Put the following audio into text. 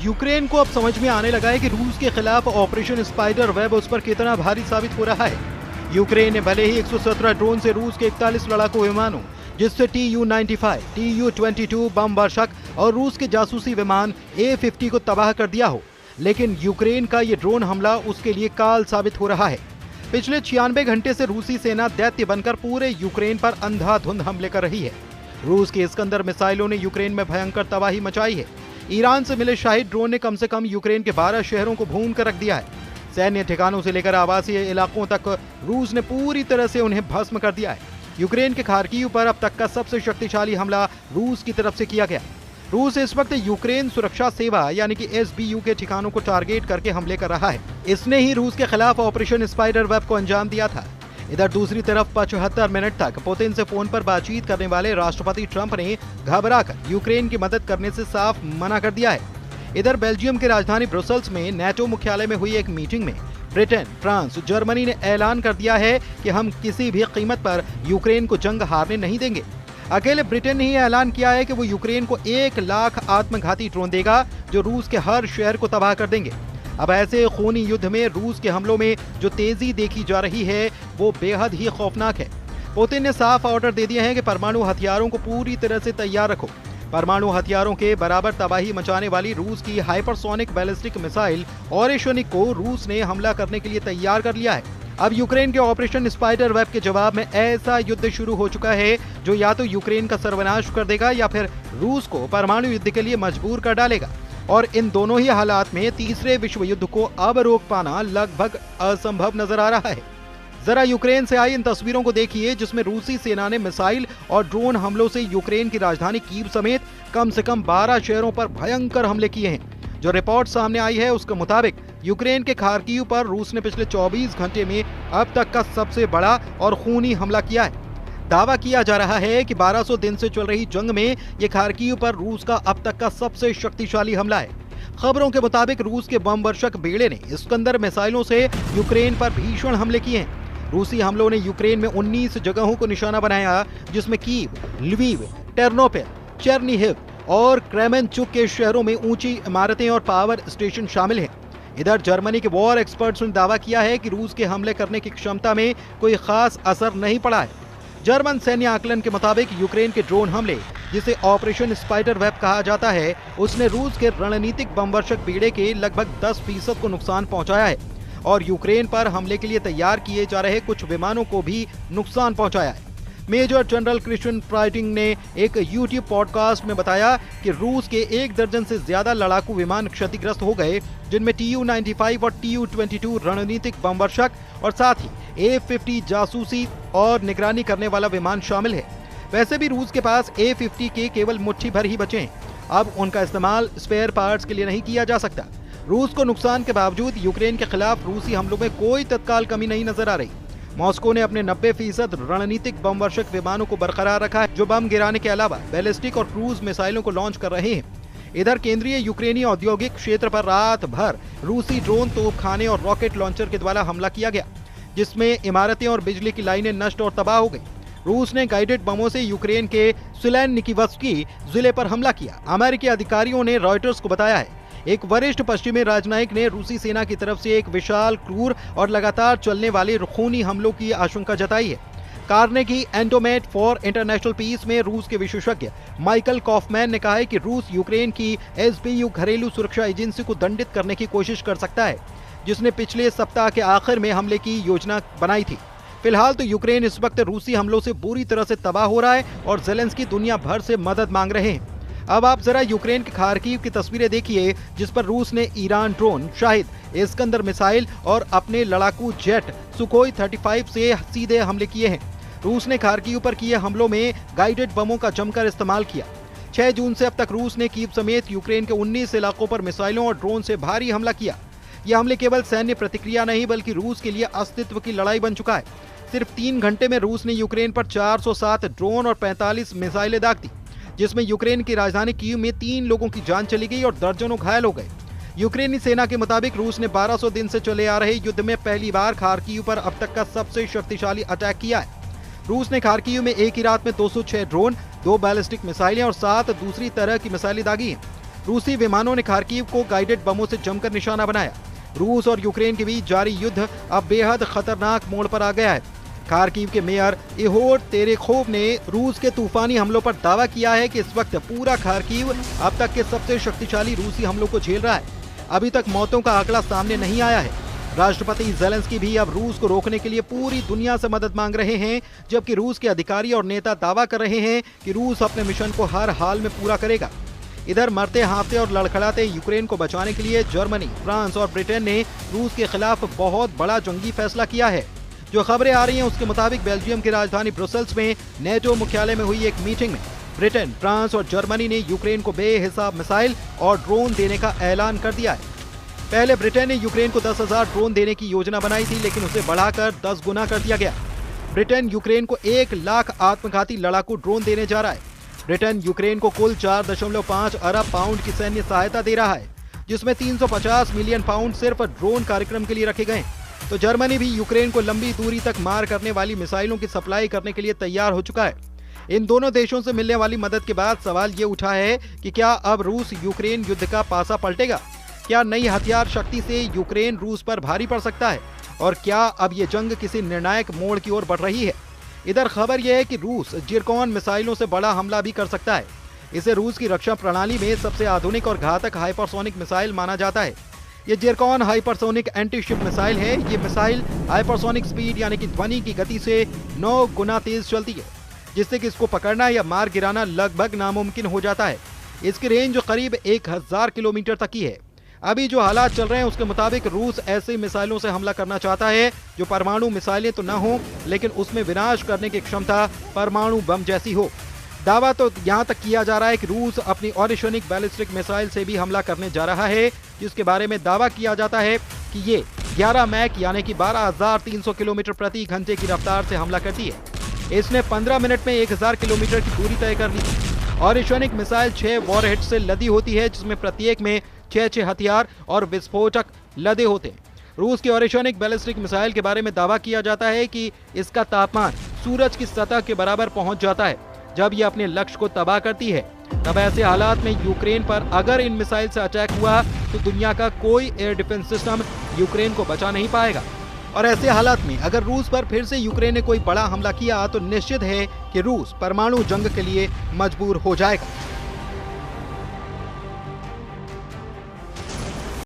Ukraine को अब समझ में आने लगा है कि रूस के खिलाफ ऑपरेशन स्पाइडर वेब उस पर कितना भारी साबित हो रहा है। यूक्रेन ने भले ही 117 ड्रोन से रूस के 41 लड़ाकू विमानों, जिससे TU-95, TU-22 बम वर्षक और रूस के जासूसी विमान A-50 को तबाह कर दिया हो, लेकिन यूक्रेन का ये ड्रोन हमला उसके लिए काल साबित हो रहा है। पिछले 96 घंटे से रूसी सेना दैत्य बनकर पूरे यूक्रेन पर अंधाधुंध हमले कर रही है। रूस के इस्कंदर मिसाइलों ने यूक्रेन में भयंकर तबाही मचाई है। ईरान से मिले शाहिद ड्रोन ने कम से कम यूक्रेन के 12 शहरों को भून कर रख दिया है। सैन्य ठिकानों से लेकर आवासीय इलाकों तक रूस ने पूरी तरह से उन्हें भस्म कर दिया है। यूक्रेन के खार्किव पर अब तक का सबसे शक्तिशाली हमला रूस की तरफ से किया गया। रूस इस वक्त यूक्रेन सुरक्षा सेवा यानी कि SBU के ठिकानों को टारगेट करके हमले कर रहा है। इसने ही रूस के खिलाफ ऑपरेशन स्पाइडर वेब को अंजाम दिया था। इधर दूसरी तरफ 75 मिनट तक पुतिन से फोन पर बातचीत करने वाले राष्ट्रपति ट्रंप ने घबराकर यूक्रेन की मदद करने से साफ मना कर दिया है। इधर बेल्जियम की राजधानी ब्रुसेल्स में NATO मुख्यालय में हुई एक मीटिंग में ब्रिटेन, फ्रांस, जर्मनी ने ऐलान कर दिया है कि हम किसी भी कीमत पर यूक्रेन को जंग हारने नहीं देंगे। अकेले ब्रिटेन ने ही ऐलान किया है कि वो यूक्रेन को 1 लाख आत्मघाती ड्रोन देगा, जो रूस के हर शहर को तबाह कर देंगे। अब ऐसे खूनी युद्ध में रूस के हमलों में जो तेजी देखी जा रही है वो बेहद ही खौफनाक है। पुतिन ने साफ ऑर्डर दे दिए हैं कि परमाणु हथियारों को पूरी तरह से तैयार रखो। परमाणु हथियारों के बराबर तबाही मचाने वाली रूस की हाइपरसोनिक बैलिस्टिक मिसाइल ओरेशनिक को रूस ने हमला करने के लिए तैयार कर लिया है। अब यूक्रेन के ऑपरेशन स्पाइडर वेब के जवाब में ऐसा युद्ध शुरू हो चुका है जो या तो यूक्रेन का सर्वनाश कर देगा या फिर रूस को परमाणु युद्ध के लिए मजबूर कर डालेगा। और इन दोनों ही हालात में तीसरे विश्व युद्ध को अब रोक पाना लगभग असंभव नजर आ रहा है। जरा यूक्रेन से आई इन तस्वीरों को देखिए, जिसमें रूसी सेना ने मिसाइल और ड्रोन हमलों से यूक्रेन की राजधानी कीव समेत कम से कम 12 शहरों पर भयंकर हमले किए हैं। जो रिपोर्ट सामने आई है उसके मुताबिक यूक्रेन के खार्किव पर रूस ने पिछले 24 घंटे में अब तक का सबसे बड़ा और खूनी हमला किया है। दावा किया जा रहा है कि 1200 दिन से चल रही जंग में ये खार्किव पर रूस का अब तक का सबसे शक्तिशाली हमला है। खबरों के मुताबिक रूस के बम वर्षक बेड़े ने इस्कंदर मिसाइलों से यूक्रेन पर भीषण हमले किए हैं। रूसी हमलों ने यूक्रेन में 19 जगहों को निशाना बनाया, जिसमें कीव, ल्वीव, टेर्नोपिल, चेर्निहिव और क्रेमेंचुक के शहरों में ऊंची इमारतें और पावर स्टेशन शामिल हैं। इधर जर्मनी के वॉर एक्सपर्ट्स ने दावा किया है कि रूस के हमले करने की क्षमता में कोई खास असर नहीं पड़ा है। जर्मन सैन्य आकलन के मुताबिक यूक्रेन के ड्रोन हमले, जिसे ऑपरेशन स्पाइडर वेब कहा जाता है, उसने रूस के रणनीतिक बमवर्षक बेड़े के लगभग 10% को नुकसान पहुंचाया है और यूक्रेन पर हमले के लिए तैयार किए जा रहे कुछ विमानों को भी नुकसान पहुंचाया है। मेजर जनरल क्रिश्चियन प्राइटिंग ने एक यूट्यूब पॉडकास्ट में बताया कि रूस के 1 दर्जन से ज्यादा लड़ाकू विमान क्षतिग्रस्त हो गए, जिनमें TU-95 और TU-22 रणनीतिक बमवर्षक और साथ ही A-50 जासूसी और निगरानी करने वाला विमान शामिल है। वैसे भी रूस के पास A-50 के केवल मुट्ठी भर ही बचे हैं। अब उनका इस्तेमाल स्पेयर पार्ट्स के लिए नहीं किया जा सकता। रूस को नुकसान के बावजूद यूक्रेन के खिलाफ रूसी हमलों में कोई तत्काल कमी नहीं नजर आ रही। मॉस्को ने अपने 90% रणनीतिक बमवर्षक विमानों को बरकरार रखा है, जो बम गिराने के अलावा बैलिस्टिक और क्रूज मिसाइलों को लॉन्च कर रहे हैं। इधर केंद्रीय यूक्रेनी औद्योगिक क्षेत्र पर रात भर रूसी ड्रोन, तोपखाने और रॉकेट लॉन्चर के द्वारा हमला किया गया, जिसमें इमारतें और बिजली की लाइनें नष्ट और तबाह हो गई। रूस ने गाइडेड बमों से यूक्रेन के सुलेनिकीवस्की जिले पर हमला किया। अमेरिकी अधिकारियों ने रॉयटर्स को बताया है। एक वरिष्ठ पश्चिमी राजनयिक ने रूसी सेना की तरफ से एक विशाल, क्रूर और लगातार चलने वाले खूनी हमलों की आशंका जताई है। कार्नेगी एंडोमेट फॉर इंटरनेशनल पीस में रूस के विशेषज्ञ माइकल कॉफमैन ने कहा है कि रूस यूक्रेन की SBU घरेलू सुरक्षा एजेंसी को दंडित करने की कोशिश कर सकता है, जिसने पिछले सप्ताह के आखिर में हमले की योजना बनाई थी। फिलहाल तो यूक्रेन इस वक्त रूसी हमलों से बुरी तरह से तबाह हो रहा है और ज़ेलेंस्की दुनिया भर से मदद मांग रहे हैं। अब आप जरा यूक्रेन के खार्किव की तस्वीरें देखिए, जिस पर रूस ने Iran drone, Shahid, Iskander missile और अपने लड़ाकू जेट सुखोई 35 से सीधे हमले किए हैं। रूस ने खार्किव पर किए हमलों में गाइडेड बमों का जमकर इस्तेमाल किया। 6 जून से अब तक रूस ने कीव समेत यूक्रेन के 19 इलाकों पर मिसाइलों और ड्रोन से भारी हमला किया। ये हमले केवल सैन्य प्रतिक्रिया नहीं, बल्कि रूस के लिए अस्तित्व की लड़ाई बन चुका है। सिर्फ 3 घंटे में रूस ने यूक्रेन पर 407 ड्रोन और 45 मिसाइलें दाग दी, जिसमें यूक्रेन की राजधानी कीव में 3 लोगों की जान चली गई और दर्जनों घायल हो गए। यूक्रेनी सेना के मुताबिक रूस ने 1200 दिन से चले आ रहे युद्ध में पहली बार खार्किव पर अब तक का सबसे शक्तिशाली अटैक किया है। रूस ने खार्किव में एक ही रात में 206 ड्रोन, 2 बैलिस्टिक मिसाइलें और 7 दूसरी तरह की मिसाइलें दागी हैं। रूसी विमानों ने खार्किव को गाइडेड बमों से जमकर निशाना बनाया। रूस और यूक्रेन के बीच जारी युद्ध अब बेहद खतरनाक मोड़ पर आ गया है। खार्किव के मेयर इहोर तेरेखोव ने रूस के तूफानी हमलों पर दावा किया है कि इस वक्त पूरा खार्किव अब तक के सबसे शक्तिशाली रूसी हमलों को झेल रहा है। अभी तक मौतों का आंकड़ा सामने नहीं आया है। राष्ट्रपति ज़ेलेंस्की भी अब रूस को रोकने के लिए पूरी दुनिया से मदद मांग रहे हैं, जबकि रूस के अधिकारी और नेता दावा कर रहे हैं कि रूस अपने मिशन को हर हाल में पूरा करेगा। इधर मरते हाँफते और लड़खड़ाते यूक्रेन को बचाने के लिए जर्मनी, फ्रांस और ब्रिटेन ने रूस के खिलाफ बहुत बड़ा जंगी फैसला किया है। जो खबरें आ रही हैं उसके मुताबिक बेल्जियम की राजधानी ब्रुसेल्स में नेटो मुख्यालय में हुई एक मीटिंग में ब्रिटेन, फ्रांस और जर्मनी ने यूक्रेन को बेहिसाब मिसाइल और ड्रोन देने का ऐलान कर दिया है। पहले ब्रिटेन ने यूक्रेन को 10,000 ड्रोन देने की योजना बनाई थी, लेकिन उसे बढ़ाकर 10 गुना कर दिया गया। ब्रिटेन यूक्रेन को 1 लाख आत्मघाती लड़ाकू ड्रोन देने जा रहा है। ब्रिटेन यूक्रेन को कुल 4.5 अरब पाउंड की सैन्य सहायता दे रहा है, जिसमें 350 मिलियन पाउंड सिर्फ ड्रोन कार्यक्रम के लिए रखे गए। तो जर्मनी भी यूक्रेन को लंबी दूरी तक मार करने वाली मिसाइलों की सप्लाई करने के लिए तैयार हो चुका है। इन दोनों देशों से मिलने वाली मदद के बाद सवाल ये उठा है कि क्या अब रूस यूक्रेन युद्ध का पासा पलटेगा? क्या नई हथियार शक्ति से यूक्रेन रूस पर भारी पड़ सकता है? और क्या अब ये जंग किसी निर्णायक मोड़ की ओर बढ़ रही है? इधर खबर यह है कि रूस जिरकॉन मिसाइलों से बड़ा हमला भी कर सकता है। इसे रूस की रक्षा प्रणाली में सबसे आधुनिक और घातक हाइपरसोनिक मिसाइल माना जाता है। ये Zircon hypersonic anti ship missile है। ये मिसाइल हाइपरसोनिक स्पीड यानी कि ध्वनि की गति से 9 गुना तेज चलती है, जिससे कि इसको पकड़ना या मार गिराना लगभग नामुमकिन हो जाता है। इसकी रेंज करीब 1000 किलोमीटर तक की है। अभी जो हालात चल रहे हैं उसके मुताबिक रूस ऐसे मिसाइलों से हमला करना चाहता है जो परमाणु मिसाइलें तो न हो, लेकिन उसमें विनाश करने की क्षमता परमाणु बम जैसी हो। दावा तो यहाँ तक किया जा रहा है कि रूस अपनी ऑरिशनिक बैलिस्टिक मिसाइल से भी हमला करने जा रहा है, जिसके बारे में दावा किया जाता है कि ये 11 मैक यानी कि 12,300 किलोमीटर प्रति घंटे की रफ्तार से हमला करती है। इसने 15 मिनट में 1000 किलोमीटर की दूरी तय कर ली। ऑरिशनिक मिसाइल 6 वॉरहेड से लदी होती है, जिसमें प्रत्येक में 6 हथियार और विस्फोटक लदे होते हैं। रूस की ऑरिशनिक बैलिस्टिक मिसाइल के बारे में दावा किया जाता है कि इसका तापमान सूरज की सतह के बराबर पहुंच जाता है। जब ये अपने लक्ष्य को तबाह करती है, तब ऐसे हालात में यूक्रेन पर अगर इन मिसाइल से अटैक हुआ तो दुनिया का कोई एयर डिफेंस सिस्टम यूक्रेन को बचा नहीं पाएगा। और ऐसे हालात में अगर रूस पर फिर से यूक्रेन ने कोई बड़ा हमला किया तो निश्चित है कि रूस परमाणु जंग के लिए मजबूर हो जाएगा।